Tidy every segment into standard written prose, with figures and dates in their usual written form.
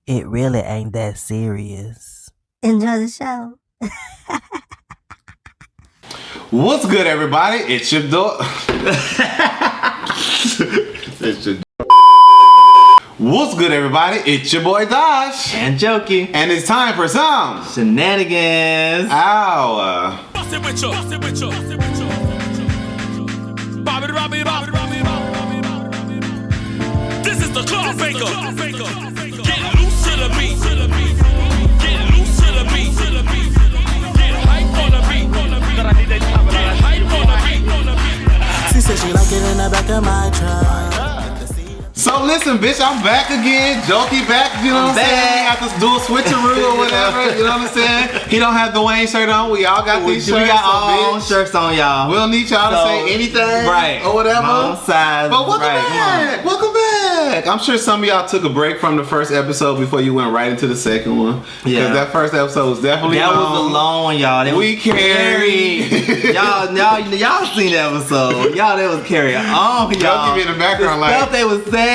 It really ain't that serious. Enjoy the show. What's good, everybody? It's your dog. What's good, everybody? It's your boy Dosh and Joki, and it's time for some Shenanigans. Hour. This is the club faker. Get loose to the beat. Get loose to the beat. Get hype on the beat. Get hype on the beat. She said she like it in the back of my truck. So listen, bitch, I'm back again. Joki back, you know what I'm saying? We have to do a switcheroo or whatever, you know what I'm saying? He don't have the Wayne shirt on. We all got these shirts. We got all bitch. shirts on, y'all. We don't need y'all to say anything, right, or whatever. Mom size, but welcome right, back. Welcome back. I'm sure some of y'all took a break from the first episode before you went right into the second one. Yeah, because that first episode was definitely that was a long one, y'all. We carried. y'all seen the episode. Y'all, they was carrying on, y'all. Joki be in the background the like stuff they was saying. Like,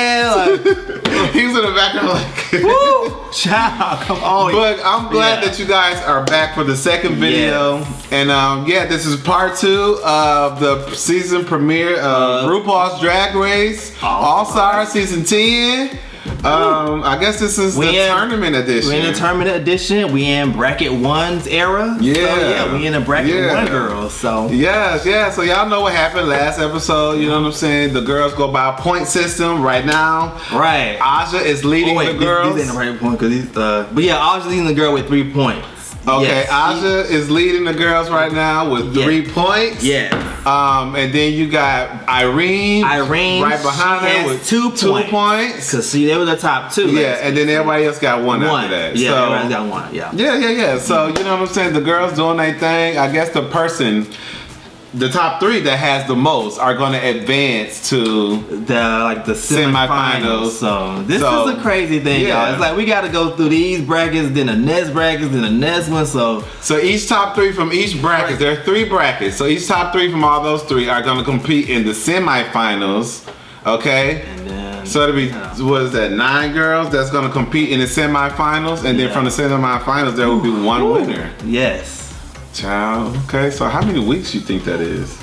he was in the background like, woo, child, come on. But I'm glad that you guys are back for the second video. Yes. And yeah, this is part 2 of the season premiere of RuPaul's Drag Race All-Star Season 10. I guess this is the tournament edition. We're in the tournament edition. We in bracket 1's era. Yeah. So, yeah, we in a bracket 1 girls. So yes. So y'all know what happened last episode. You know what I'm saying? The girls go by a point system right now. Right. Aja is leading the girls. These ain't the right point because he's but yeah, Aja's leading the girl with 3 points. Okay, yes. Aja is leading the girls right now with 3 points. Yes. And then you got Irene right behind her with 2 points. Cause see, they were the top 2. Yeah, and then everybody else got one after that. Yeah, so, everybody got 1. Yeah. Yeah. So you know what I'm saying? The girls doing their thing. I guess the top 3 that has the most are going to advance to the semifinals. So this is a crazy thing, y'all. It's like we got to go through these brackets, then the next brackets, then the next one. So each top 3 from each bracket, there are 3 brackets. So each top 3 from all those 3 are going to compete in the semifinals. Okay. And then, so it'll be what is that? 9 girls that's going to compete in the semifinals, and then from the semifinals there will be 1 winner. Yes. Child. Okay, so how many weeks you think that is?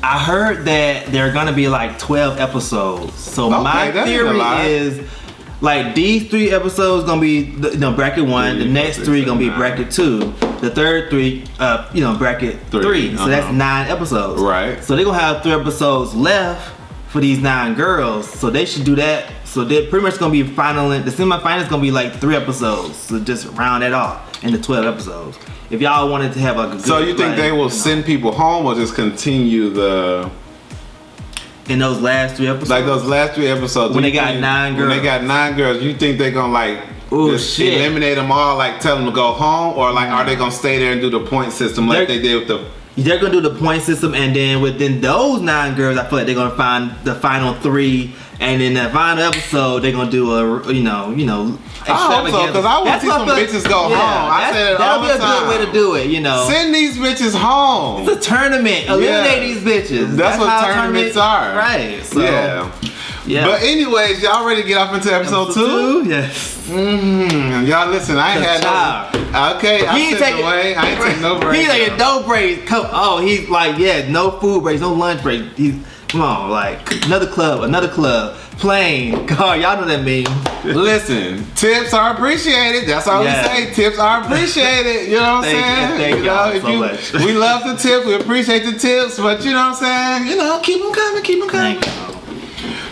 I heard that there are gonna be like 12 episodes. So my theory is like these 3 episodes gonna be bracket 1, the next 3 gonna be bracket 2, the third 3 bracket 3. So that's 9 episodes. Right. So they're gonna have 3 episodes left for these 9 girls. So they should do that. So they're pretty much gonna be the semifinals gonna be like 3 episodes. So just round that off into 12 episodes. If y'all wanted to have a good, so you think they will send people home or just continue in those last 3 episodes? Like those last 3 episodes when they got 9 girls. When they got 9 girls, you think they're gonna eliminate them all, like tell them to go home, or like are they gonna stay there and do the point system like they did with the? They're gonna do the point system, and then within those 9 girls, I feel like they're gonna find the final 3, and in that final episode, they're gonna do a I hope so, because I want to see some bitches go home. I said it all the time. That'll be a good way to do it, Send these bitches home. It's a tournament. Eliminate these bitches. That's what tournaments are. Right. So, yeah. But anyways, y'all ready to get off into episode 2? Yes. Y'all listen, I ain't had no. Okay, I ain't taking no break. He's like no break. He's like no food breaks, no lunch break. Come on, like another club, plane, car. Y'all know that mean. Listen, tips are appreciated. That's all we say. Tips are appreciated. You know what I'm saying? Thank y'all so much. We love the tips. We appreciate the tips. But you know what I'm saying? Keep them coming. Keep them coming.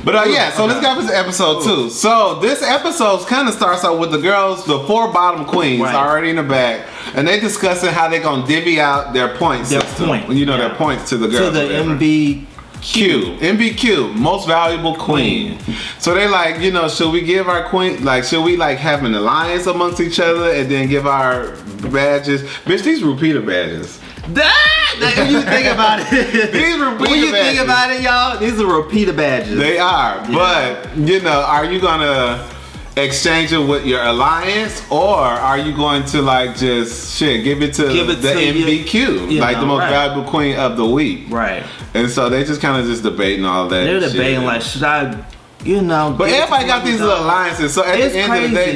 But so let's go into episode 2. So this episode kind of starts out with the girls, the 4 bottom queens already in the back, and they discussing how they gonna divvy out their points. Their points to the girls. To the MVQ, most valuable queen. So they like, should we give our queen, like, should we like have an alliance amongst each other and then give our badges? Bitch, these repeater badges. When you think about it, think about it, y'all, these are repeater badges. They are, but are you gonna exchange it with your alliance, or are you going to like just give it to the MVQ, like the most valuable queen of the week? Right. And so they just kind of just debating all that. They're debating like, should I you know. But everybody got these little alliances, so at the end of the day,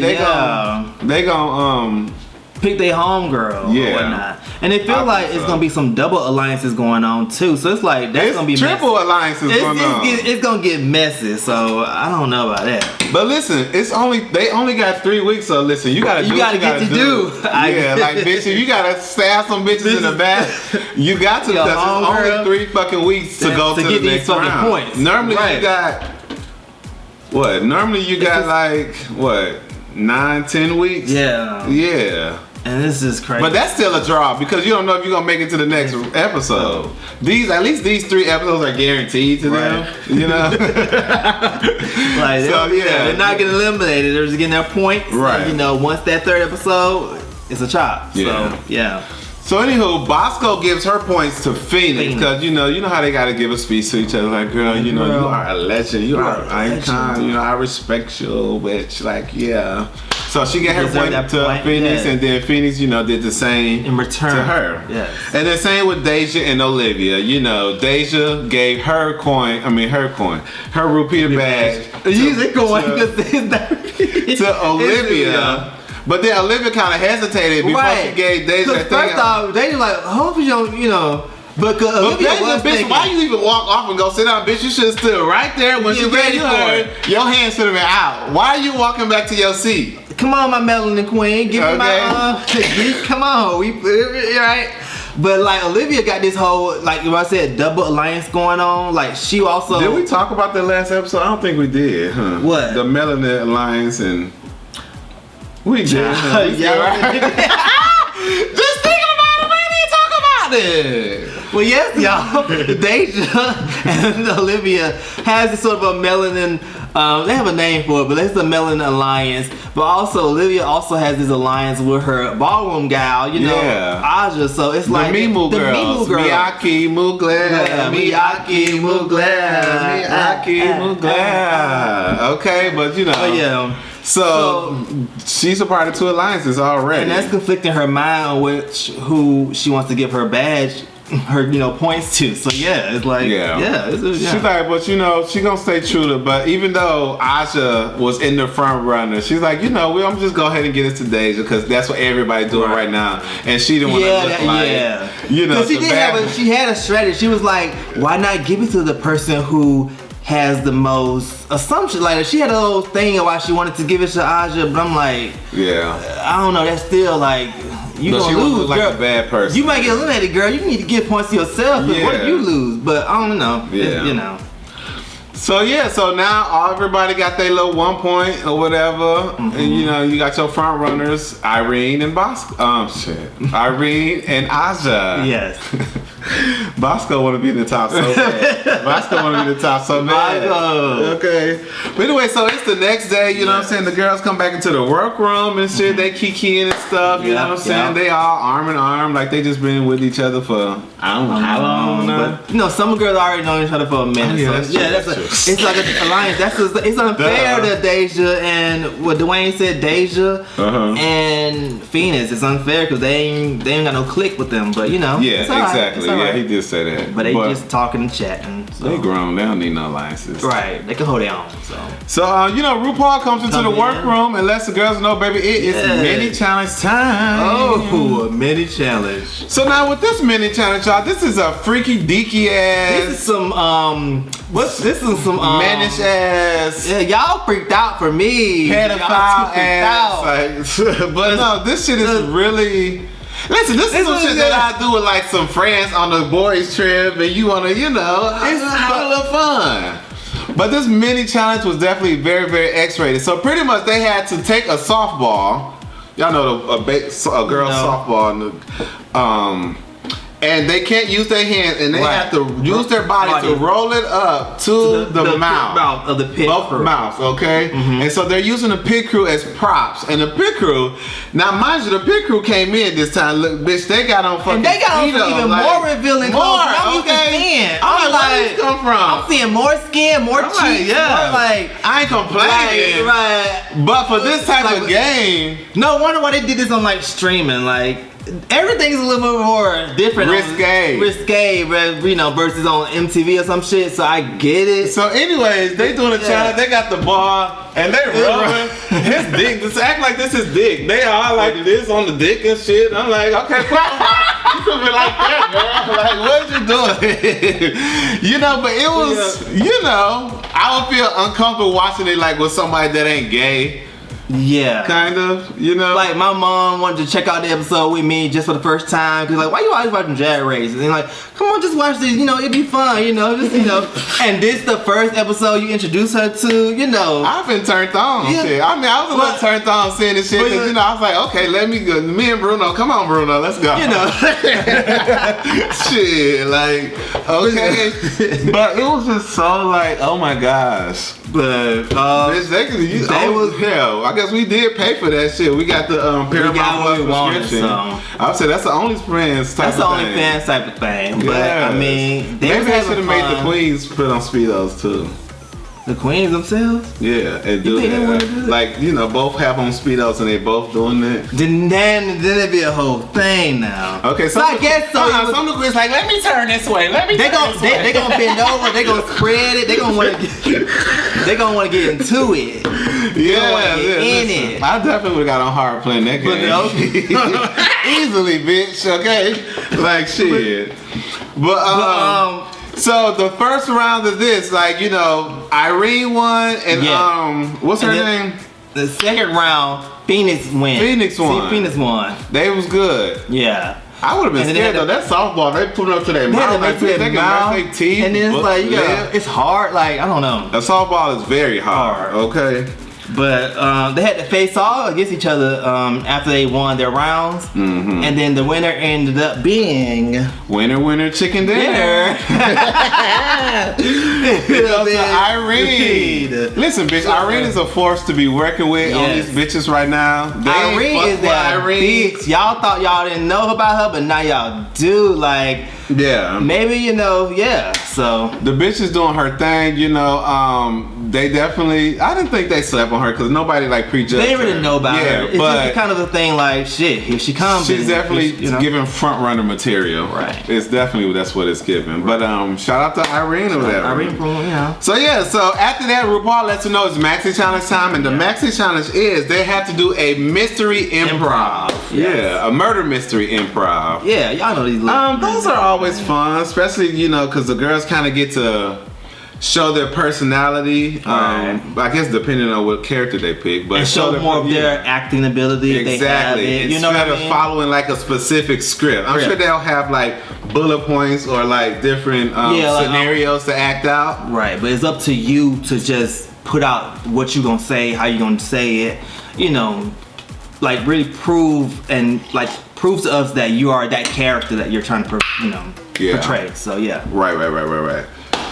they gon' pick their homegirl or whatnot. And it feels like it's gonna be some double alliances going on too. So it's like that's gonna be triple alliances going on. It's gonna get messy. So I don't know about that. But listen, they only got 3 weeks. So listen, you gotta get to do. Yeah, like bitch, if you gotta stab some bitches in the back, you got to because it's only 3 fucking weeks to go to the next round. Points. Normally you got what? Normally you got like what? 9-10 weeks. Yeah. And this is crazy. But that's still a draw because you don't know if you're gonna make it to the next episode. At least these 3 episodes are guaranteed to them. You know? Like they're not getting eliminated, they're just getting their points. Right. And, you know, once that 3rd episode, it's a chop. So anywho, Bosco gives her points to Phoenix because you know how they gotta give a speech to each other. Like, girl, you know, you are a legend, you are an icon. You know, I respect you, bitch. Like, yeah. So she gave her point to Phoenix, and then Phoenix, you know, did the same in return to her. Yes. And the same with Deja and Olivia. You know, Deja gave her repeater badge. To Olivia. But then Olivia kind of hesitated before she gave Deja that thing. First off, Deja like, hope you don't, you know. But Olivia was bitch, why you even walk off and go sit down, bitch? You should have stood right there when she gave you her. Your hand should have been out. Why are you walking back to your seat? Come on, my melanin queen. Give me my come on. We right. But like Olivia got this whole, like I said, double alliance going on. Like she also. Did we talk about that last episode? I don't think we did. Huh? What? The melanin alliance and. We did. Just thinking about it, we didn't talk about it. Well, yes, y'all. Deja and Olivia has this sort of a melanin. They have a name for it, but it's the melanin alliance. But also, Olivia also has this alliance with her ballroom gal. You know, Aja. So it's like the Mimu girls. Miyake Mugler. Miyake Mugler. Miyake Mugler. Okay, but you know. So she's a part of 2 alliances already, and that's conflicting her mind on who she wants to give her badge, her points to. So it's like she's like, but you know, she gonna stay true to. But even though Aja was in the front runner, she's like, you know, I'm just go ahead and get it to Deja because that's what everybody's doing right now, and she didn't want to look like you know. She had a strategy. She was like, why not give it to the person who has the most assumption? Like she had a little thing of why she wanted to give it to Aja, but I'm like, I don't know. That's still like you gonna lose, like girl. A bad person. You might get eliminated, girl. You need to give points to yourself. What if you lose? But I don't know. You know. So now everybody got their little 1 point or whatever, and you know you got your front runners, Irene and Irene and Aja. Yes. Bosco want to be in the top so bad. Okay. But anyway, so it's the next day, you know what I'm saying? The girls come back into the workroom and shit. They kikiing and stuff, you know what I'm saying? They all arm in arm, like they just been with each other for I don't know how long now. But, you know, some girls already know each other for a minute. It's like an alliance. It's unfair to Deja and what Dwayne said, Deja and Phoenix. It's unfair because they ain't got no click with them. But you know, exactly. Yeah, he did say that. But they just talking and chatting. So. They grown. They don't need no alliances. Right. They can hold their own. So you know, Rupaul comes into the workroom and lets the girls know, baby, it is mini challenge time. Oh, a mini challenge. So now with this mini challenge, y'all, this is a freaky deaky ass. This is some mannish ass. Yeah, y'all freaked out for me. Pedophile ass. But no, this shit is really. Listen, this is some shit that I do with like some friends on a boys trip, and you wanna, you know, have a little fun. But this mini challenge was definitely very, very X-rated. So pretty much they had to take a softball. Y'all know a girl's softball, and they can't use their hands, and they have to use their body to roll it up to the mouth of the pit both crew. mouths, okay? And so they're using the pit crew as props. And the pit crew, now mind you, the pit crew came in this time. Look, bitch, they got on fucking. And they got on even more revealing clothes. I'm like, where these come from? I'm seeing more skin, more cheeks. I ain't complaining. But for this type of game, no wonder why they did this on like streaming, like. everything's a little bit more different. Risque, you know, versus on MTV or some shit. So I get it. So, anyways, they doing a challenge. They got the ball and they rubbing his dick. Just act like this is dick. They all like this on the dick and shit. I'm like, okay, you could be like that, girl. Like, what you doing? You know, but it was, you know, I would feel uncomfortable watching it like with somebody that ain't gay. Yeah. Kind of, you know? Like, my mom wanted to check out the episode with me just for the first time. Cause like, why you always watching drag races? And like, come on, just watch this, you know, it'd be fun, you know, just, you know. And this the first episode you introduce her to, you know. I've been turned on, shit. I mean, I was a little turned on seeing this shit, cause, you know, I was like, okay, let me go. Me and Bruno, come on, Bruno, let's go. You know. Shit, like, okay. But it was just so like, oh my gosh. But bitch, they was hell. I guess we did pay for that shit. We got the Paramount Plus subscription. I would say that's the OnlyFans type of thing. That's the OnlyFans type of thing. But I mean, maybe they should have made the queens put on speedos too. The queens themselves? Yeah, and do that. Like, you know, both have on speedos and they both doing that. Then it'd be a whole thing now. Okay, so I guess so. Some of the queens like, let me turn this way. They gonna bend over. They gonna spread it. They gonna want to get into it. Yeah, in it. I definitely would have got on hard playing that game. Easily, bitch. Okay, like shit. But so the first round of this, like, you know, Irene won, and what's her name? The second round, Phoenix won. Phoenix won. Phoenix won. They was good. Yeah. I would have been scared though. That softball, they put it up to their mouth. They can mouth their teeth. And then it's like, it's hard. Like, I don't know. A softball is very hard. Okay. But they had to face off against each other after they won their rounds. Mm-hmm. And then the winner ended up being... Winner, chicken dinner. Irene. Listen, bitch, Irene is a force to be working with on these bitches right now. Irene is that bitch. Y'all thought y'all didn't know about her, but now y'all do. Like... Yeah. Maybe, you know, so. The bitch is doing her thing, you know, they definitely, I didn't think they slept on her because nobody like prejudged her. They didn't really know about her. It's but just kind of a thing like, shit, here she comes. She's definitely giving front runner material. Right. It's definitely, that's what it's giving. But shout out to Irene or whatever. Irene, So so after that, Rupaul lets you know it's Maxi Challenge time, and the Maxi Challenge is they have to do a mystery improv. Yeah, a murder mystery improv. Yeah, y'all know these those are always fun, especially, you know, because the girls kind of get to show their personality. I guess depending on what character they pick, but and show more of their acting ability. Exactly. They have it, Instead of following like a specific script. I'm sure they'll have like bullet points or like different scenarios to act out. Right, but it's up to you to just put out what you're gonna say, how you're gonna say it. You know, like really prove to us that you are that character that you're trying to portray. So Right.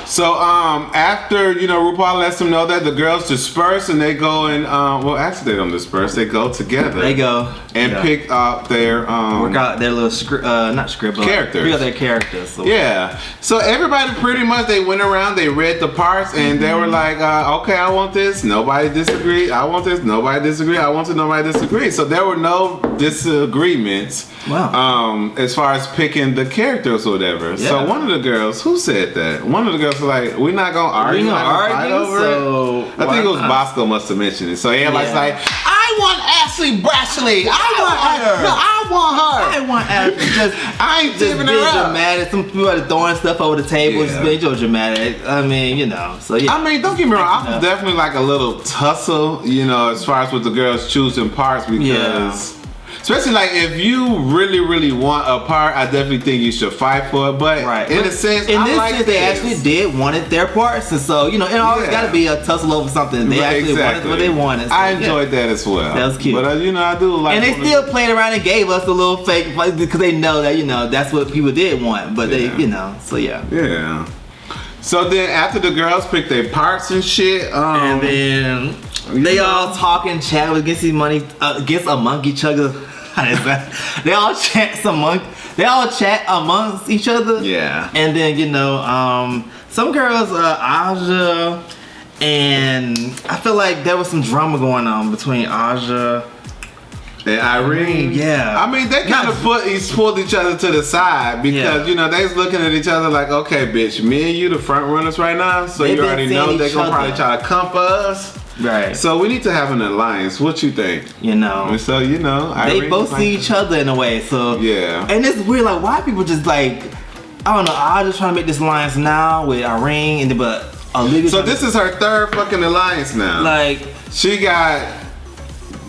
So after, you know, Rupaul lets them know that the girls disperse and they go and well, actually they don't disperse, they go together. They go and pick up their work out their little characters. Pick out their characters. So. Yeah. So everybody pretty much, they went around, they read the parts, and they were like, okay, I want this, nobody disagree. I want this, nobody disagree. I want to, nobody disagree. So there were no disagreements. Wow. As far as picking the characters or whatever. Yeah. So one of the girls, who said that? One of the girls was like, we're not gonna argue. Fight over it. I think it was Bosco must have mentioned it. So everybody's like, I want Ashley Brashley. I want her. I want Ashley. I ain't giving her up. Dramatic. Some people are throwing stuff over the table. Just being dramatic. I mean, you know. So yeah. I mean, don't get me wrong. I was definitely like a little tussle, you know, as far as with the girls choosing parts because. Especially like if you really want a part, I definitely think you should fight for it. But in a sense, in this sense, they actually did wanted their parts, and so you know, it always got to be a tussle over something. They actually wanted what they wanted. So, I enjoyed that as well. That was cute. But you know, I do like. And they still played around and gave us a little fake because they know that that's what people did want. But they so yeah. Yeah. So then after the girls pick their parts and shit, and then they all talk and chat against among each other. They all chat amongst each other. Yeah. And then some girls, Aja, and I feel like there was some drama going on between Aja And Irene, yeah. I mean, they kind of pulled each other to the side because you know they was looking at each other like, okay, bitch, me and you the front runners right now, so you already know they're gonna probably try to come for us, right? So we need to have an alliance. What you think? You know, and so you know, they both see each other in a way. So yeah, and it's weird, like why people just like, I don't know. I just trying to make this alliance now with Irene, and but Olivia. So this is her third fucking alliance now. Like she got.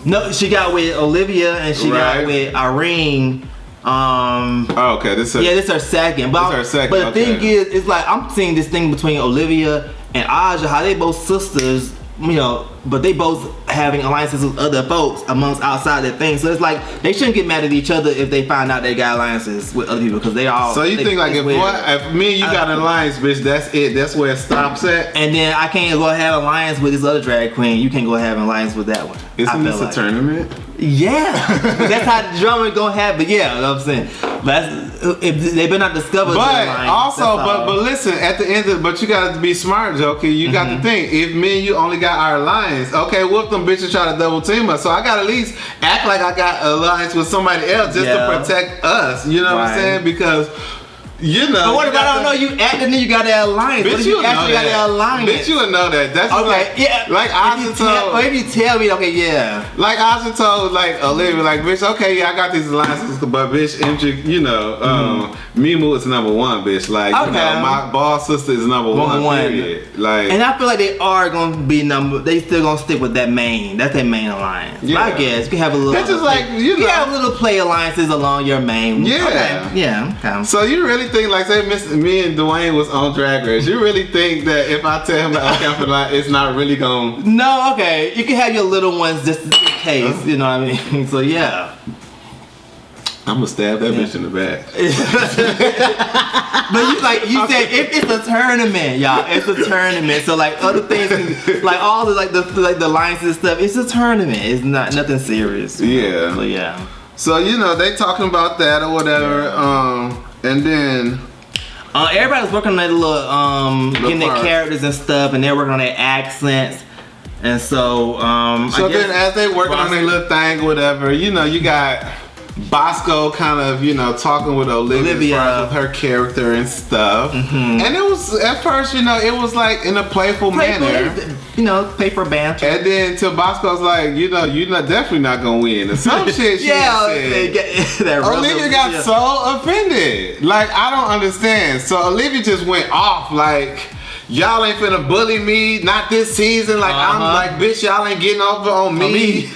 No, she got with Olivia and she got with Irene. Oh, okay, this is her second. But her second. But the thing is, it's like I'm seeing this thing between Olivia and Aja, how they both sisters, you know, but they both having alliances with other folks amongst outside their thing. So it's like they shouldn't get mad at each other if they find out they got alliances with other people because they all. So you think like if me and you got an alliance, bitch, that's it. That's where it stops at. And then I can't go have an alliance with this other drag queen. You can't go have an alliance with that one. Isn't this a tournament? Yeah, that's how the drama gonna happen. Yeah, you know what I'm saying. But if they better not discover. But also, but listen, at the end of, but you gotta be smart, Joki. You got to think. If me and you only got our alliance, okay, what if them bitches try to double team us? So I gotta at least act like I got an alliance with somebody else just to protect us. You know what I'm saying? Because. You know. But what if I don't know you acting and you got that alliance? Bitch, you actually got that alliance. Bitch, you would know that. That's okay. Like, yeah. Like Asha told. Or if you tell me, okay, yeah. Like Asha told, like Olivia, like bitch, okay, yeah, I got these alliances, but bitch, you know, Mimu is number one, bitch. Like, you know, my boss sister is number one. Period. Like, and I feel like they are gonna be they still gonna stick with that main. That's their main alliance. Yeah. I guess you can have a little. That's just like you know, have little play alliances along your main. Yeah. Okay. Yeah. Okay. So you really think like say me and Dwayne was on Drag Race? You really think that if I tell him that okay, I'm like, it's not really gonna? No. Okay. You can have your little ones just in case. You know what I mean? So yeah. I'm gonna stab that bitch in the back. But you said if it's a tournament, y'all, it's a tournament. So like other things, like all the the alliances and stuff, it's a tournament. It's not nothing serious. Yeah. So yeah. So you know they talking about that or whatever, and then. Everybody's working on their little getting their characters and stuff, and they're working on their accents. And so, so then as they working on their little thing, or whatever, you know, you got Bosco kind of, you know, talking with Olivia with her character and stuff. And it was, at first, you know, it was like in a playful manner. You know, paper banter. And then till Bosco's like, you know, you're definitely not gonna win. And some shit she said. Olivia got so offended. Like, I don't understand. So Olivia just went off like, y'all ain't finna bully me, not this season. Like, I'm like, bitch, y'all ain't getting over on me.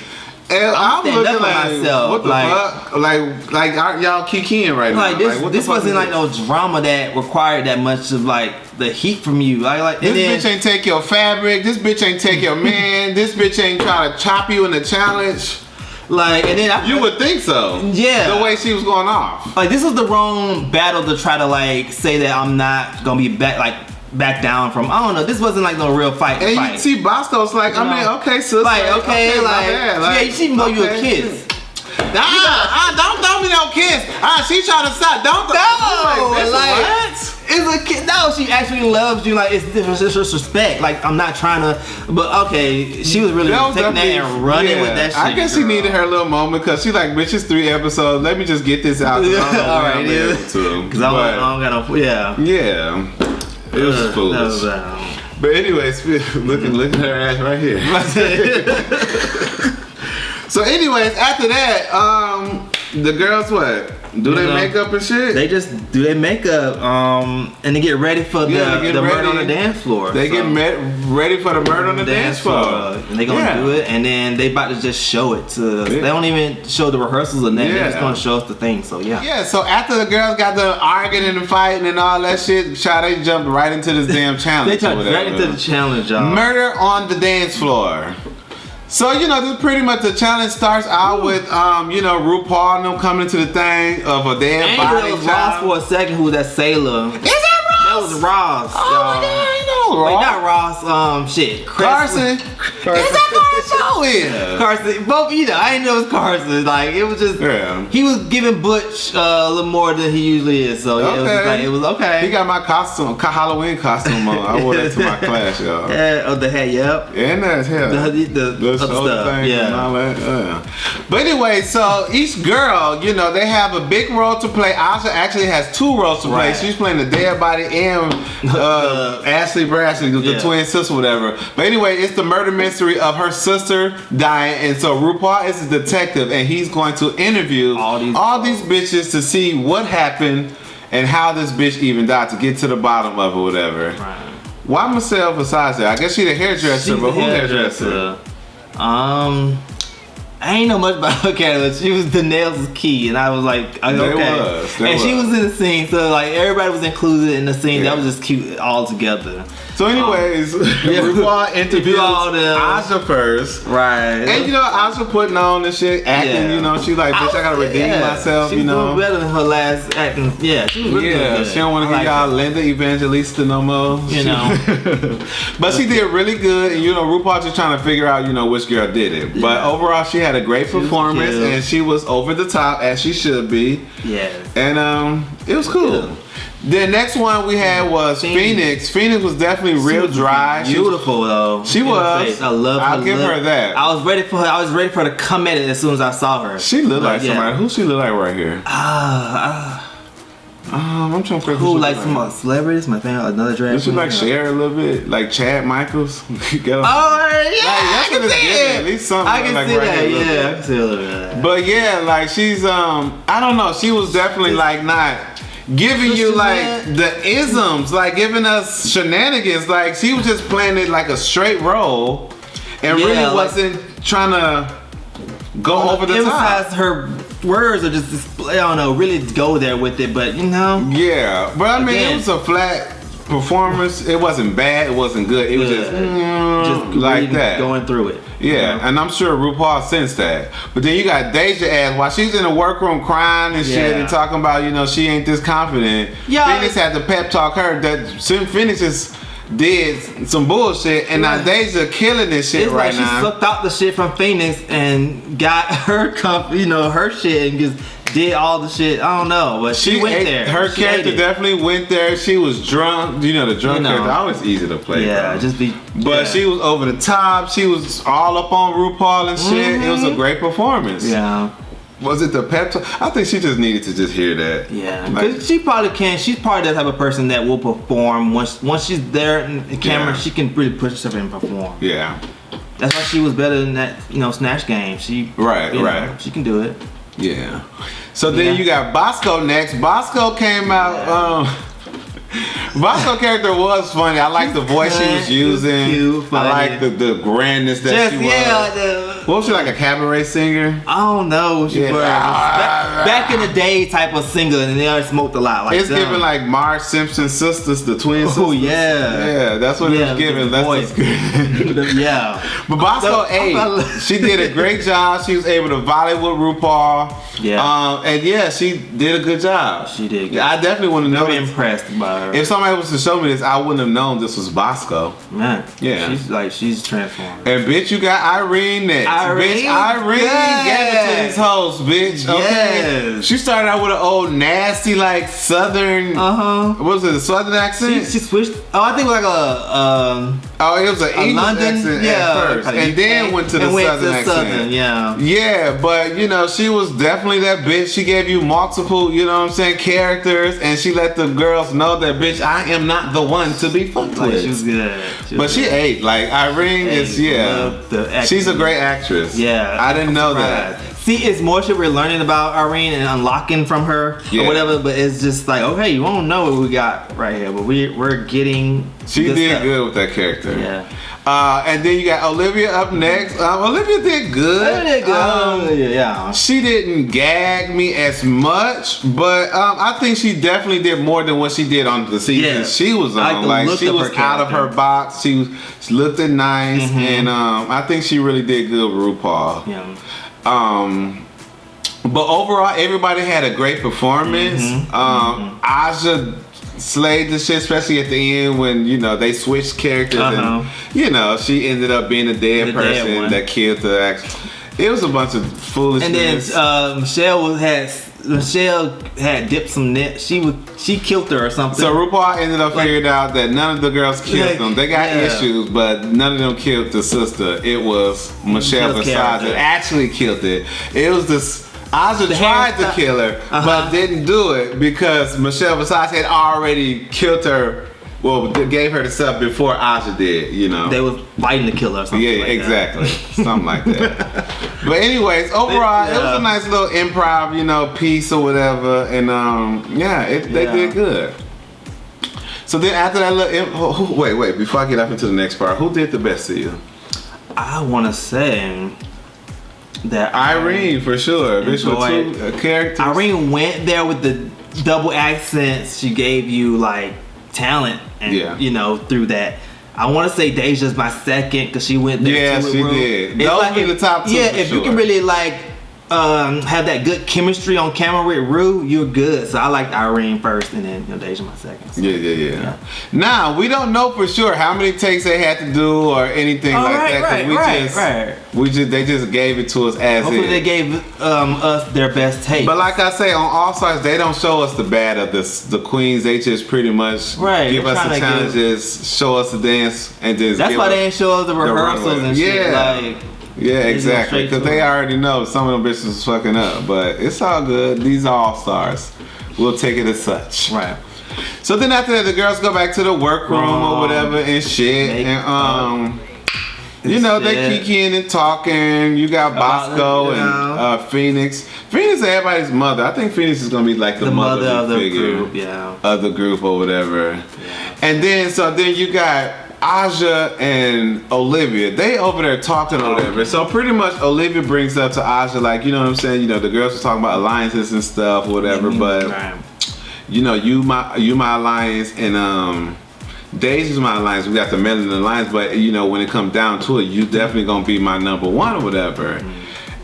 And I'm looking like, myself. What the fuck? Like y'all kikiing right now. This wasn't like no drama that required that much of like the heat from you. Like this bitch ain't take your fabric. This bitch ain't take your man. This bitch ain't try to chop you in the challenge. Like, and then you would think so. Yeah. The way she was going off. Like, this is the wrong battle to try to like say that I'm not gonna be back down from. I don't know. This wasn't like no real fight. And you see Bosco's like, I mean, okay, sis. Like, okay, like yeah, she know you a kiss. Don't throw me no kiss. She trying to stop. Don't. What? It's a kid. No, she actually loves you. Like, it's disrespect. Like, I'm not trying to. But okay, she was really taking that and running with that shit. I guess she needed her little moment because she like, bitch, it's 3 episodes. Let me just get this out. All right, because I don't got no. Yeah. It was foolish. But anyways, look at her ass right here. So anyways, after that, the girls what? Do their makeup and shit? They just do their makeup and they get ready for the murder on the dance floor. They get ready for the murder on the dance floor. And they gonna do it, and then they about to just show it to us. They don't even show the rehearsals or nothing. They're just gonna show us the thing. So yeah. Yeah, so after the girls got the arguing and fighting and all that shit, they jumped right into this damn challenge. They jumped right into the challenge, y'all. Murder on the dance floor. So, you know, this pretty much the challenge starts out with, you know, Rupaul and them coming to the thing of a dead body. It was Ross for a second, who was that sailor. Is that Ross? That was Ross. Oh my God, I know Ross. Wait, not Ross, shit. Carson. Is that Carson? know is. Carson, both, you know, I didn't know it was Carson. Like, it was just, he was giving Butch a little more than he usually is. So, yeah, it was okay. He got my costume, Halloween costume on. I wore that to my class, y'all. Yeah, oh, the hat, yep. Yeah, and that's hell. The other stuff, thing and all that. But anyway, so each girl, you know, they have a big role to play. Asha actually has 2 roles to play. She's playing the dead body and Ashley Brashley, the twin sister, whatever. But anyway, it's the murder mystery of her sister dying, and so RuPaul is a detective, and he's going to interview all these bitches to see what happened and how this bitch even died, to get to the bottom of it, whatever. Right. Why Michelle Versace? I guess she's the hairdresser, but who hairdresser? I ain't know much about her character. She was the nails is key, and I was like, okay. She was in the scene, so like everybody was included in the scene. That was just cute all together. So anyways, RuPaul interviewed Asha first. Right. And you know, Asha putting on this shit, acting, you know, she like, bitch, I gotta redeem myself, you know. She was better than her last acting. Yeah, she was really good. She don't want to give y'all Linda Evangelista no more. You know. But she did really good, and you know, RuPaul just trying to figure out, you know, which girl did it. But overall, she had a great performance, and she was over the top, as she should be. Yeah. And it was cool. The next one we had was Phoenix. Phoenix was definitely real dry. Beautiful though. She was. I love her. I'll give her that. I was ready for her to come at it as soon as I saw her. She looked like somebody. Who she look like right here? I'm trying to figure who like some celebrities. My thing, another drag. Does she like Cher a little bit, like Chad Michaels? Oh yeah, I can see it. At least something. I can like see right that. here, Yeah, I can see a little bit of that. But yeah, like she's I don't know. She was definitely like not giving you like the isms, like giving us shenanigans. Like she was just playing it like a straight role, and really wasn't trying to go over the top. Her words or just I don't know, really go there with it, but you know. Yeah, but I mean, it was a flat performance. It wasn't bad. It wasn't good. It was just like that, going through it. Yeah, you know? And I'm sure RuPaul sensed that. But then you got Deja ass while she's in the workroom crying and shit and talking about, you know, she ain't this confident. Phoenix had to pep talk her that Phoenix just did some bullshit, and now Deja killing this shit right now. She sucked out the shit from Phoenix and got her her shit and just did all the shit. I don't know, but she went there. Her character definitely went there. She was drunk. You know, the drunk character always easy to play. Yeah, But she was over the top. She was all up on RuPaul and shit. It was a great performance. Yeah. Was it the pep talk? I think she just needed to just hear that. Yeah, because she probably can. She's probably that type of person that will perform once she's there in the camera. She can really push herself and perform. Yeah, that's why she was better than that. You know, Snatch Game. She she can do it. Yeah. So then you got Bosco next. Bosco came out. Bosco character was funny. I like the voice she was using. Cute, I like the grandness that she was. What was she, like a cabaret singer? I don't know what she was. Back in the day type of singer, and they already smoked a lot. Like it's giving like Marge Simpson's sisters, the twin sisters. Oh yeah. Yeah, that's what it was giving. Yeah. But Bosco she did a great job. She was able to volley with RuPaul. Yeah. And yeah, she did a good job. She did good. I definitely wouldn't have known. Impressed by her. If somebody was to show me this, I wouldn't have known this was Bosco. Man. Yeah. She's transformed. And bitch, you got Irene next. Irene gave it to these hoes, bitch. Okay. Yes. She started out with an old nasty like southern. What was it? A southern accent? She switched. Oh, I think it was like it was an English accent at first, and then went to the southern accent. Yeah, but you know, she was definitely that bitch. She gave you multiple, you know what I'm saying, characters, and she let the girls know that bitch, I am not the one to be fucked with. She was good. She ate. Like Irene is, she's a great actress. Yeah, I didn't know that. See, it's more shit we're learning about Irene and unlocking from her or whatever, but it's just like, okay, you won't know what we got right here, but we're getting. She did good with that character. Yeah. And then you got Olivia up next. Olivia did good. She didn't gag me as much, but I think she definitely did more than what she did on the season she was on. Like she was out of her box. She looked nice, and I think she really did good with RuPaul. Yeah. But overall, everybody had a great performance. Aja slayed the shit, especially at the end when, you know, they switched characters and, you know, she ended up being a dead person that killed the ex. It was a bunch of foolishness. And then Michelle had dipped some net. She killed her or something. So RuPaul ended up figuring out that none of the girls killed them. They got issues, but none of them killed the sister. It was Michelle Visage that actually killed it. It was this. Aja tried to kill her, but didn't do it because Michelle Visage had already killed her. Well, gave her the stuff before Aja did, you know. They was fighting to kill her or something. Yeah, like exactly. Something like that. But anyways, overall, it was a nice little improv, you know, piece or whatever. And they did good. So then after that little wait, before I get up into the next part, who did the best to you? I want to say that Irene, for sure. Bitch with 2 characters. Irene went there with the double accents. She gave you like talent and you know, through that. I want to say Deja's my second because she went there. Yeah, she did. Those like, be the top 2. Yeah, if you can really like have that good chemistry on camera with Rue, you're good. So I liked Irene first, and then, you know, Deja my second. So. Yeah. Now we don't know for sure how many takes they had to do or anything that. They just gave it to us as Hopefully they gave us their best take. But like I say, on All Stars, they don't show us the bad of the queens. They just pretty much give us the challenges, show us the dance, and just. That's why they ain't show us the rehearsals and shit. Like. Yeah, exactly. Because they already know some of them bitches was fucking up. But it's all good. These are all stars. We'll take it as such. Right. So then after that, the girls go back to the workroom or whatever and shit. And you know, they kikiing and talking. You got Bosco and Phoenix. Phoenix is everybody's mother. I think Phoenix is gonna be like the mother of the group. Of the group or whatever. Yeah. And then you got Aja and Olivia, they over there talking or whatever. So pretty much Olivia brings up to Aja, like, you know what I'm saying, you know, the girls were talking about alliances and stuff or whatever, but you know, you my alliance and Daisy's my alliance. We got the Melanin alliance, but you know, when it comes down to it, you definitely gonna be my number 1 or whatever.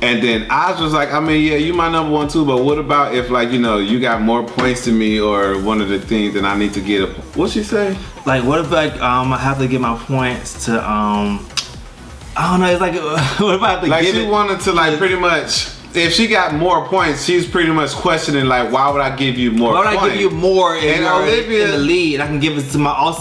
And then Aja was like, I mean, yeah, you my number 1 too, but what about if, like, you know, you got more points than me or one of the things that I need to get what'd she say? Like, what if, like, I have to get my points to, I don't know, it's like, what if I have to like give she wanted to, like, pretty much, if she got more points, she's pretty much questioning, like, why would I give you more points? Why would I give you more if you're Olivia, in the lead? I can give it to my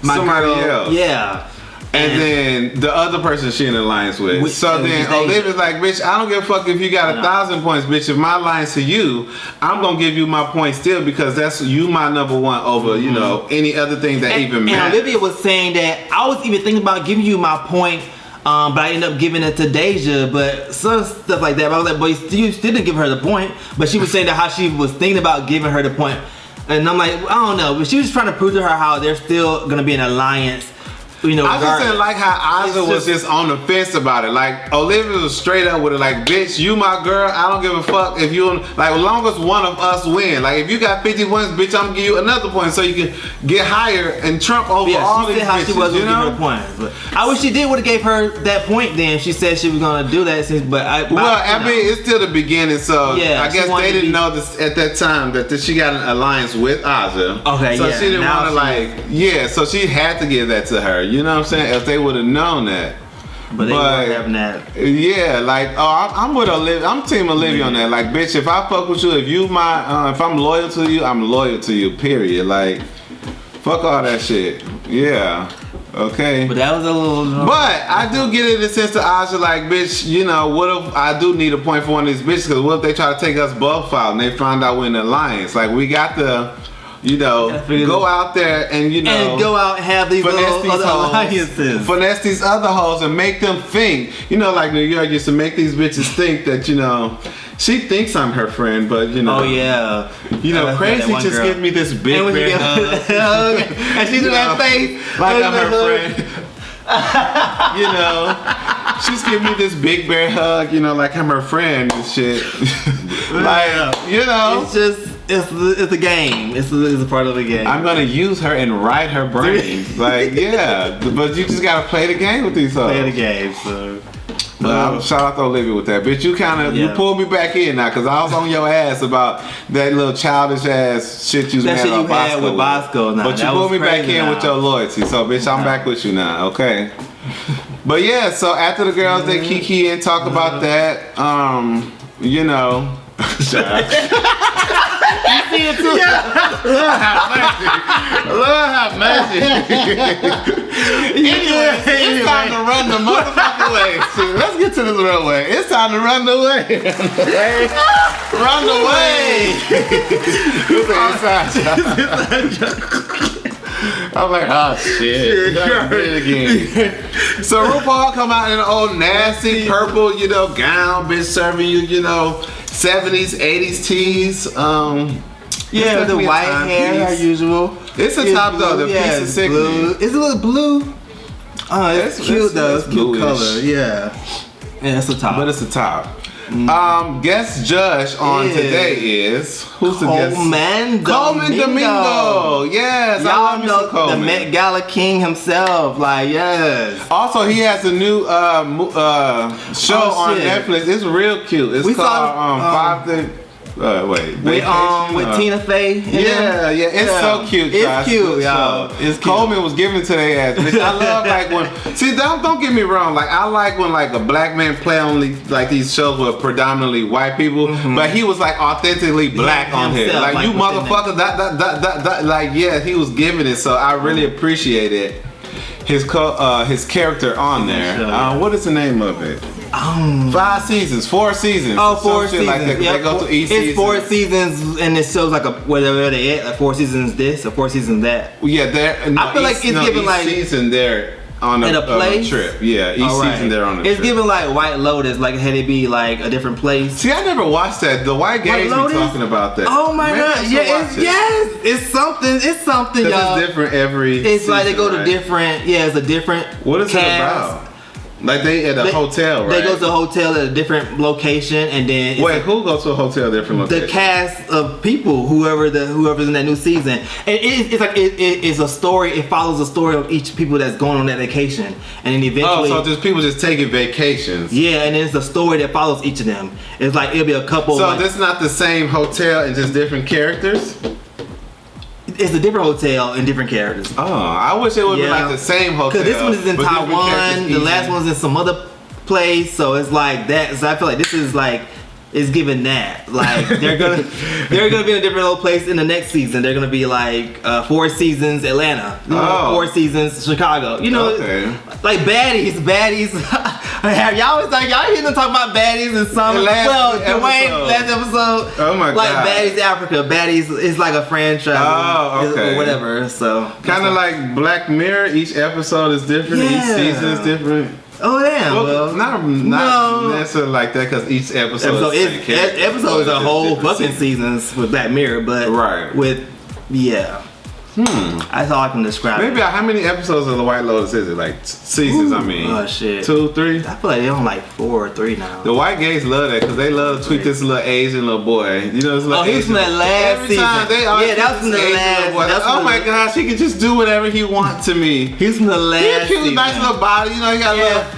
somebody girl. else. Yeah. And then the other person she in alliance with. So then Olivia's like, bitch, I don't give a fuck if you got 1,000 points, bitch. If my alliance to you, I'm gonna give you my points still because that's you my number 1 over, you know, any other thing that even matters. And Olivia was saying that I was even thinking about giving you my point, but I ended up giving it to Deja, but some stuff like that. But I was like, but you still didn't give her the point. But she was saying that how she was thinking about giving her the point. And I'm like, I don't know. But she was just trying to prove to her how they're still gonna be an alliance. You know, I just didn't like how Aja was just on the fence about it. Like, Olivia was straight up with it, like, bitch, you my girl, I don't give a fuck if you, like, as long as one of us win. Like, if you got 50 points, bitch, I'm gonna give you another point so you can get higher and trump over all these bitches, she was, you know? Points. But I wish she did would have gave her that point then. She said she was gonna do that, but I mean, it's still the beginning, so yeah, I guess they didn't know this at that time that she got an alliance with Aja. Okay, so she didn't want to, like, so she had to give that to her. You know what I'm saying? If they would have known that. But they weren't having that. Yeah, like, I'm with Olivia. I'm team Olivia on that. Like, bitch, if I fuck with you, if I'm loyal to you, I'm loyal to you, period. Like, fuck all that shit. Yeah. Okay. But that was a little. But I do get it in the sense to Aja, like, bitch, you know, what if I do need a point for one of these bitches? Because what if they try to take us both out and they find out we're in the alliance? Like, we got the. You know, go out there and, you know, and go out and have these little other alliances. Finesse these other hoes and make them think. You know, like New York used to make these bitches think that, you know, she thinks I'm her friend, but, you know. Oh, yeah. You know, Crazy just give me this big bear hug. And she do that face. Like I'm her friend. You know, she's giving me this big bear hug, you know, like I'm her friend and shit. Like, you know. It's just. It's a game. It's a part of the game. I'm gonna use her and ride her brain. Like, yeah, but you just gotta play the game with these hoes. Play the game. So Shout out to Olivia with that, bitch. You kind of you pulled me back in now because I was on your ass about that little childish ass shit you had with Bosco. But you pulled me back in with your loyalty, so bitch, I'm back with you now. Okay. But yeah, so after the girls they kiki and talk about that, you know. You see it too? Lord have mercy. Anyway, it's time to run the motherfucking way. Let's get to this runway. It's time to run the way. Run the way. I'm like, oh shit. Again. So RuPaul come out in an old nasty purple, gown, bitch serving you, 70s, 80s tees. Yeah, the white hair as usual. It's a top though, the piece of sickening. Is it a little blue? Oh, it's cute though. It's cute color. Yeah, it's a top. But it's a top. Guest judge on today is who's the guest? Coleman Domingo. Yes, y'all know the Met Gala King himself. Like yes. Also, he has a new show on Netflix. It's real cute. It's called with Tina Fey. It's so cute. It's cute, y'all. It's cute. Coleman was giving to their ass. Bitch. I love like when. See, don't get me wrong. Like I like when like a black man play on like these shows with predominantly white people, but he was like authentically black on here. Like you motherfucker. That. Like yeah, he was giving it. So I really appreciated his character on there. What is the name of it? 4 seasons. Oh, 4 seasons. Like they go to each season. It's 4 seasons, and it shows like where they at. Like 4 seasons this or 4 seasons that. Yeah, I feel like it's giving like season there on a trip. Yeah, each season they're on a trip. It's giving like White Lotus, like had it be like a different place. See, I never watched that. The White Gays be talking about that. Oh my god, it's something. It's something, y'all. It's different every. It's season, like they go to different. Yeah, it's a different. What is it about? Like they at a hotel, right? They go to a hotel at a different location, and then who goes to a hotel at a different location? The cast of people, whoever's in that new season, and it's like it's a story. It follows a story of each people that's going on that vacation, and then eventually. So just people just taking vacations. Yeah, and then it's a story that follows each of them. It's like it'll be a couple. So this is not the same hotel and just different characters. It's a different hotel and different characters. Oh, I wish it would be like the same hotel. Because this one is in Taiwan, the last one's in some other place, so it's like that. So I feel like this is like it's giving that. Like they're gonna be in a different old place in the next season. They're gonna be like 4 seasons Atlanta, 4 seasons Chicago. Like baddies. Have y'all hear them talk about baddies in some? Last episode. Oh my god. Like baddies Africa. Baddies is like a franchise. Oh, okay. Or whatever. So kind of like Black Mirror. Each episode is different. Each season is different. Oh damn! Well, not necessarily like that because each episode is a whole fucking seasons with Black Mirror, but that's all I can describe. Maybe how many episodes of The White Lotus is it? Like seasons? I mean, oh shit, 2, 3. I feel like they're on like 4 or 3 now. The white gays love that because they love to tweet this little Asian little boy. You know, this little he was from that last season. That was from the last. Oh my gosh, he can just do whatever he wants to me. He's from the last. He cute, nice little body. You know, he got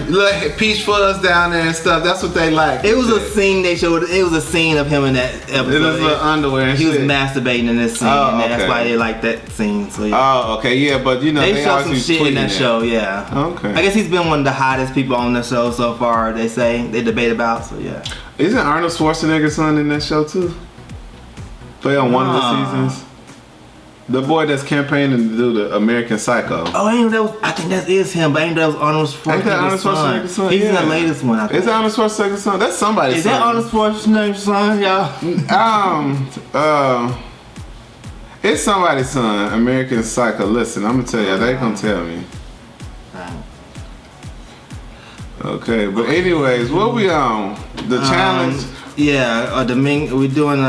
little peach fuzz down there and stuff. That's what they like. It was a scene they showed. It was a scene of him in that episode. It was little underwear. And he was masturbating in this scene, and that's why they like that scene. So Oh, okay, yeah, but you know they show some shit in that show, yeah. Okay. I guess he's been one of the hottest people on the show so far. They say they debate about, so yeah. Isn't Arnold Schwarzenegger's son in that show too? Play on one of the seasons. The boy that's campaigning to do the American Psycho. Oh, I think that is him, but I think that was Arnold Schwarzenegger's son. He's in the latest one, I think. Is that Arnold Schwarzenegger's son? That's somebody's son. Is that Arnold Schwarzenegger's son, y'all? It's somebody's son, American Psycho. Listen, I'm gonna tell you, they gonna tell me. Okay, but anyways, what we on? The challenge? Yeah, we're doing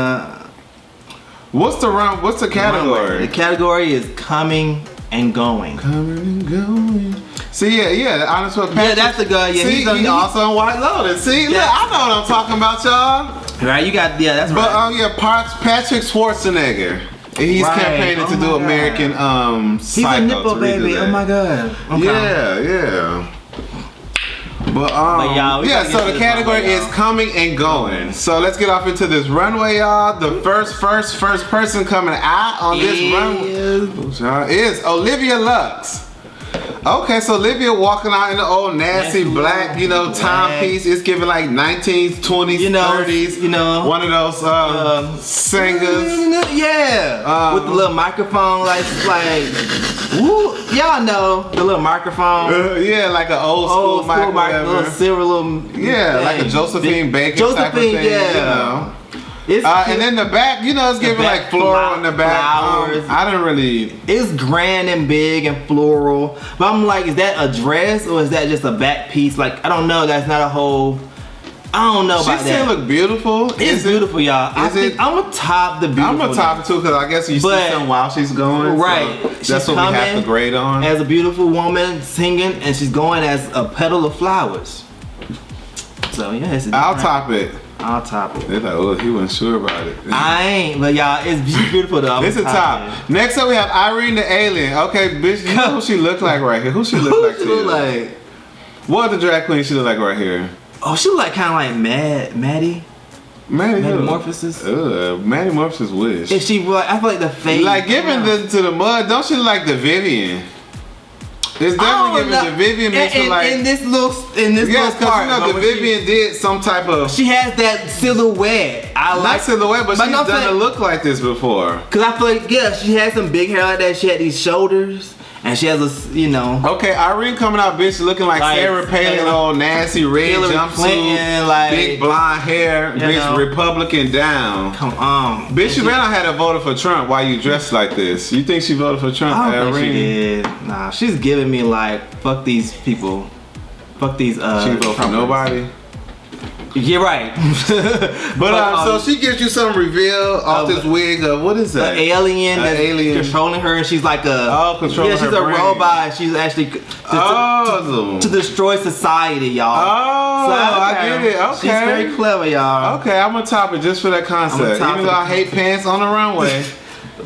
What's the category? The category is coming and going. Coming and going. See, honest with Patrick. Yeah, that's the guy. Yeah, he's also on White Lotus. See, look, I know what I'm talking about, y'all. Right, you got that's right. But Patrick Schwarzenegger. He's campaigning to do American Psycho. He's a nipple baby. Oh my god. Okay. Yeah. But y'all, yeah, so the category is coming and going. So let's get off into this runway, y'all. The first person coming out on this runway is Olivia Lux. Okay, so Olivia walking out in the old nasty black, you know, timepiece. It's giving like 19s, 20s, 30s. You know, one of those singers. Yeah, with the little microphone, like, woo, y'all know the little microphone. Yeah, like an old school microphone, little silver, little like a Josephine Baker type of thing. Yeah. You know. And then the back, you know, it's giving like floral in the back. Flowers. I don't really. It's grand and big and floral, but I'm like, is that a dress or is that just a back piece? Like, I don't know. That's not a whole. I don't know about that. She still look beautiful. It's beautiful, y'all. I'm gonna top the beautiful. I'm gonna top it too, because I guess you see some while she's going. Right. So that's what we have to grade on. As a beautiful woman singing, and she's going as a petal of flowers. So yeah, I'll top it. I'll top it. They're like, oh, he wasn't sure about it. I ain't, but y'all, it's beautiful though. It's a top. Next up, we have Irene the Alien. Okay, bitch, you know who she look like right here? Who she look like to you? Like, what the drag queen she look like right here? Oh, she look like kind of like Maddie Morphosis. Maddie Morphosis wish. If she like, I feel like the face. Like giving to the mud, don't she look like the Vivian? It's definitely giving the Vivian makes her like in this little part. You know the Vivian did some type of. She has that silhouette. Not silhouette, but she's done a look like this before. Cause I feel like she had some big hair like that. She had these shoulders. And she has a, you know. Okay, Irene coming out, bitch, looking like Sarah Palin, old nasty red jumpsuit, like, big blonde hair, bitch, Republican down. Come on. Bitch, you better not have voted for Trump. Why you dressed like this? You think she voted for Trump, I don't Irene? think she did. Nah, she's giving me like, fuck these people. Fuck these, She voted for nobody? You're right. but so she gives you some reveal off this wig of, what is that? An alien that's controlling her, and she's like controlling her she's a brain. robot. She's actually to destroy society, y'all. Oh, so I get it. Okay, she's very clever, y'all. Okay, I'm gonna top it just for that concept. Even though I hate pants on the runway,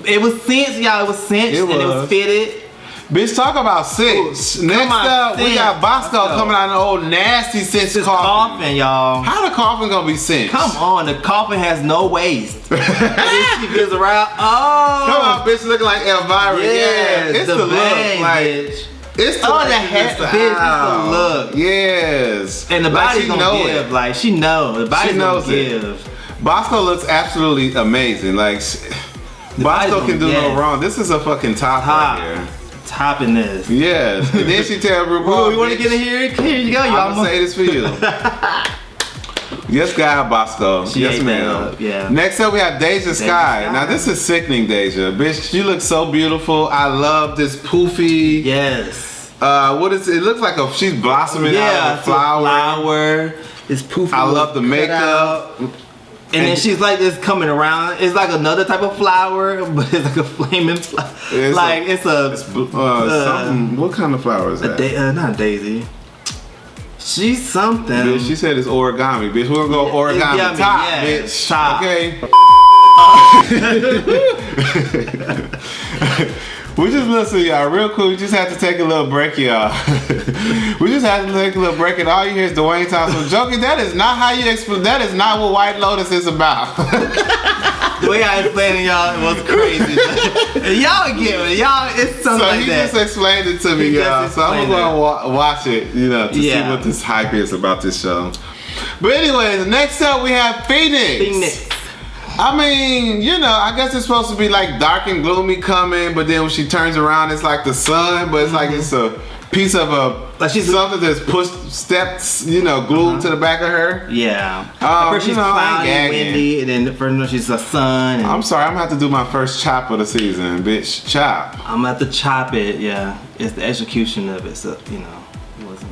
it was cinched, y'all. It was cinched and it was fitted. Bitch, talk about cinch. Next up, we got Bosco coming out in an old nasty cinch coffin, y'all. How the coffin gonna be cinched? Come on, the coffin has no waist. She goes around. Oh, come on, bitch, looking like Elvira. Yeah, it's the look, like bitch. It's the the hat, bitch. It's the look. Yes, and the body's gonna give. Like she knows. The body's gonna give. Bosco looks absolutely amazing. Like Bosco can do no wrong. This is a fucking top right here. Topping this. Yes. And then she tell Rupaul, you want to get in here? Here you go, y'all. I'm gonna say this for you. Yes, God, Bosco. Yes, ma'am. Yeah. Next up, we have Deja Sky. Now, this is sickening, Deja. Bitch, you look so beautiful. I love this poofy. Yes. What is it? It looks like she's blossoming out of a flower. It's poofy. I love the makeup. And then she's like this coming around. It's like another type of flower, but it's like a flaming flower. It's something. What kind of flower is that? Not daisy. She's something. Bitch, she said it's origami. Bitch, we're gonna go origami top, bitch. Top. Okay. We just listen, y'all, real quick. We just have to take a little break, y'all. We just have to take a little break, and all you hear is Dwayne Thompson. Joki, that is not how you explain. That is not what White Lotus is about. The way I explained it, y'all, it was crazy. Y'all get it. Y'all, it's something like that. So he just explained it to me, y'all. So I'm gonna watch it, to see what this hype is about this show. But anyways, next up we have Phoenix. I mean, I guess it's supposed to be like dark and gloomy coming, but then when she turns around, it's like the sun, but it's like it's a piece of something that's glued to the back of her. Yeah. First she's cloudy and windy, and then first she's the sun. I'm sorry, I'm gonna have to do my first chop of the season, bitch. Chop. I'm gonna have to chop it, yeah. It's the execution of it, so, it wasn't.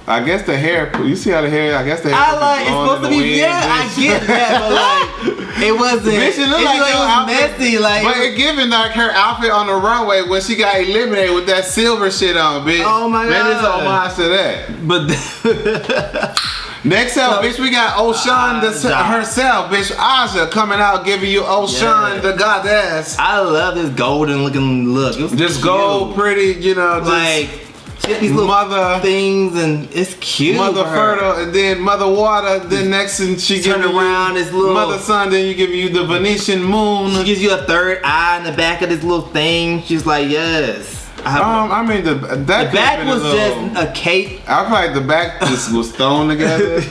I guess the hair, you see how the hair, it's supposed to be, I get that, but it wasn't, bitch, it looked like it was messy, but it giving like her outfit on the runway when she got eliminated with that silver shit on, bitch. Oh my God. Maybe it's an homage to that. But next up, bitch, we got Ocean herself, bitch, Aja coming out giving you Ocean, the goddess. I love this golden looking look. Just gold, pretty, get these little Mother things, and it's cute. Mother for her. Fertile, and then Mother Water. Then next, and she Turn give around this little Mother Sun. Then you give you the Venetian moon. She gives you a third eye in the back of this little thing. She's like, yes. I mean the back was just a cape. I feel like the back just was thrown together.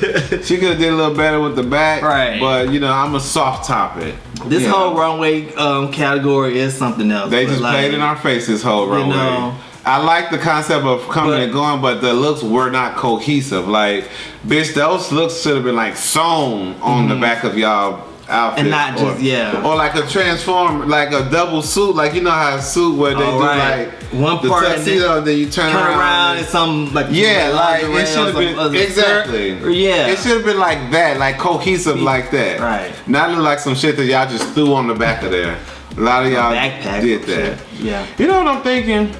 She could have did a little better with the back, right? But you know, I'm a soft top it. This whole runway category is something else. They just played in our face this whole runway. You know, I like the concept of coming and going, but the looks were not cohesive. Like, bitch, those looks should have been like sewn on the back of y'all outfit, and not just or like a transform, like a double suit, like you know how a suit where they do like one the part tuxedo, then you turn around and some like like it should have been exactly it should have been like that, like cohesive like that, right? Not look like some shit that y'all just threw on the back of there. A lot of y'all did that. Yeah. You know what I'm thinking?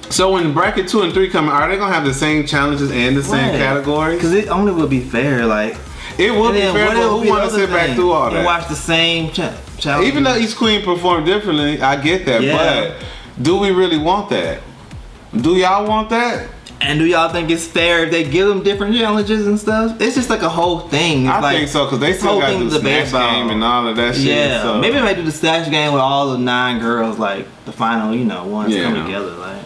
So when bracket 2 and 3 come, are they gonna have the same challenges and the same categories? Because it only would be fair, like. It would be fair, but who want to sit back through all that? And watch the same challenge. Even though each queen performed differently, I get that. But do we really want that? Do y'all want that? And do y'all think it's fair if they give them different challenges and stuff? It's just like a whole thing. It's I think so, because they still got the snatch game and all of that shit. Yeah, so. maybe they might do the snatch game with all the 9 girls, like the final, ones come together, like.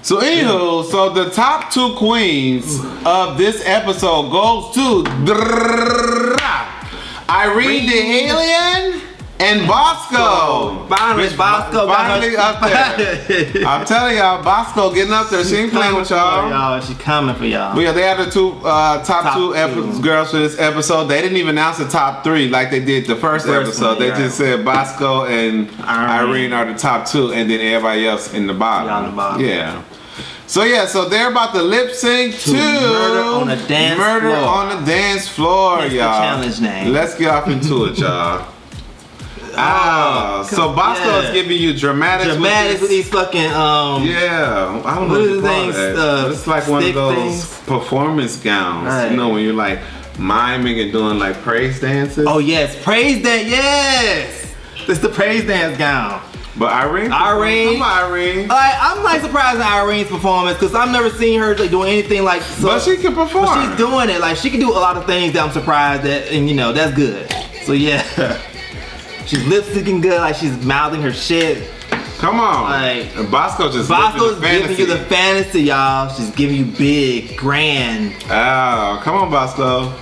So anywho, so the top 2 queens of this episode goes to Irene the Alien and Bosco. Finally up there. I'm telling y'all, Bosco getting up there. She ain't playing with y'all. She coming for y'all. But yeah, they have the top two girls for this episode. They didn't even announce the top 3 like they did the first episode. They just said Bosco and Irene are the top 2, and then everybody else in the bottom. Yeah. So they're about to lip sync to Murder on the Dance Floor. Y'all. The challenge name. Let's get off into it, y'all. So Bosco is giving you dramatics with these fucking I don't know what you call that. It's like one of those performance gowns. You know, when you're like miming and doing like praise dances. Oh yes, praise dance. Yes, it's the praise dance gown. But Irene, come on, Irene. I'm like surprised at Irene's performance because I've never seen her like doing anything like. But she can perform. But she's doing it. Like she can do a lot of things that I'm surprised at, and that's good. So yeah, she's lip syncing good. Like she's mouthing her shit. Come on. Like Bosco's giving you the fantasy, y'all. She's giving you big, grand. Oh, come on, Bosco.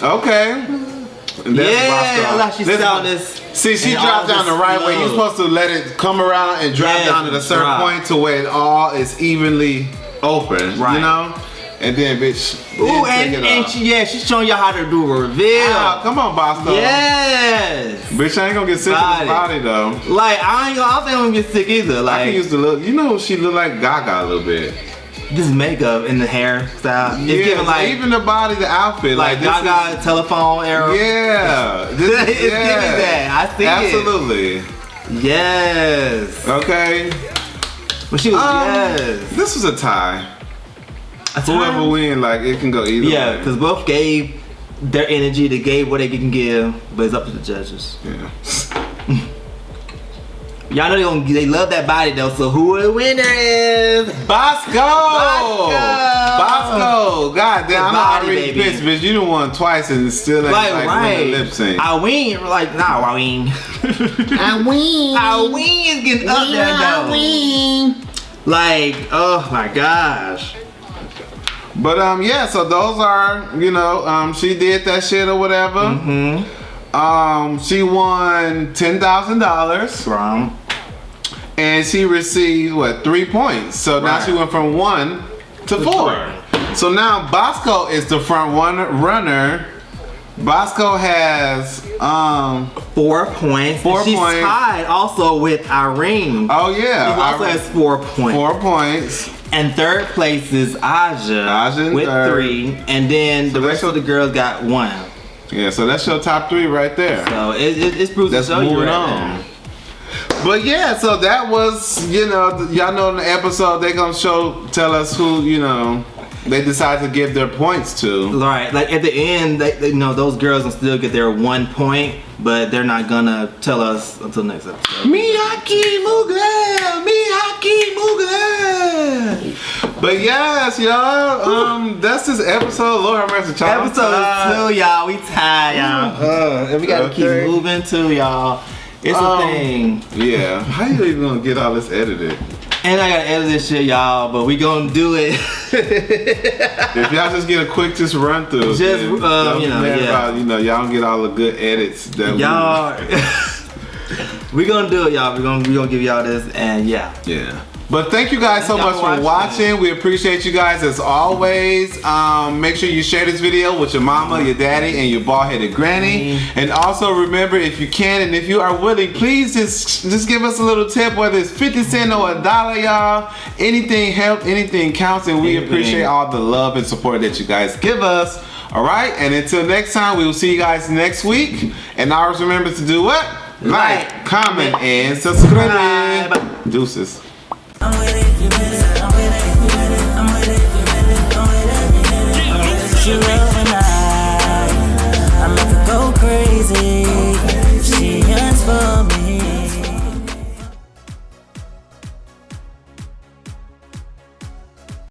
Okay. And that's like she's selling this. See, she dropped down the right way. You're supposed to let it come around and drop down at a certain point to where it all is evenly open. Right. You know? And then, bitch. Ooh, and she's showing y'all how to do a reveal. Come on, Bosco. Yes. Bitch, I ain't gonna get sick of this body though. Like, I don't think I'm gonna get sick either. Like, I can use the look. You know, she look like Gaga a little bit. This makeup and the hairstyle. It's giving like even the body, the outfit, like Gaga telephone era. Yeah, it's giving that. I see absolutely. Yes. Okay. But she was This was a tie. Whoever win, like it can go either way. Yeah, because both gave their energy. They gave what they can give, but it's up to the judges. Yeah. Y'all know they love that body though, so who the winner is? Bosco! God damn, I'm already pissed, bitch. You done won twice and still ain't like win the lip sync. Irene is getting up there though. Like, oh my gosh. But so those are, she did that shit or whatever. Mm-hmm. She won $10,000. Right. And she received 3 points. So now she went from 1 to 4. So now Bosco is the front runner. Bosco has 4 points. She's tied also with Irene. Oh yeah. She also has 4 points. 4 points. And third place is Aja with 3. And then the rest of the girls got 1. Yeah, so that's your top 3 right there. So it's proves to show you right there. But yeah, so that was, y'all know in the episode they gonna tell us who, they decide to give their points to. Right, like at the end, they you know, those girls will still get their 1 point, but they're not gonna tell us until next episode. Miyaki Mugle. But yes, y'all, that's this episode. Lord have mercy, child. Episode 2, y'all. We tired, y'all. And we gotta keep moving too, y'all. It's a thing. Yeah. How you even gonna get all this edited? And I gotta edit this shit, y'all, but we gonna do it. If y'all just get a quick run through, just you know, you know, y'all don't get all the good edits that y'all. We gonna do it, y'all. We gonna give y'all this, and yeah. But thank you guys so much for watching. We appreciate you guys as always. Make sure you share this video with your mama, your daddy, and your bald-headed granny. And also remember, if you can and if you are willing, please just give us a little tip, whether it's 50 cents or $1, y'all. Anything helps, anything counts, and we appreciate all the love and support that you guys give us. All right, and until next time, we will see you guys next week. And always remember to do what? Like, comment, and subscribe. Deuces. I'm with it, you with it.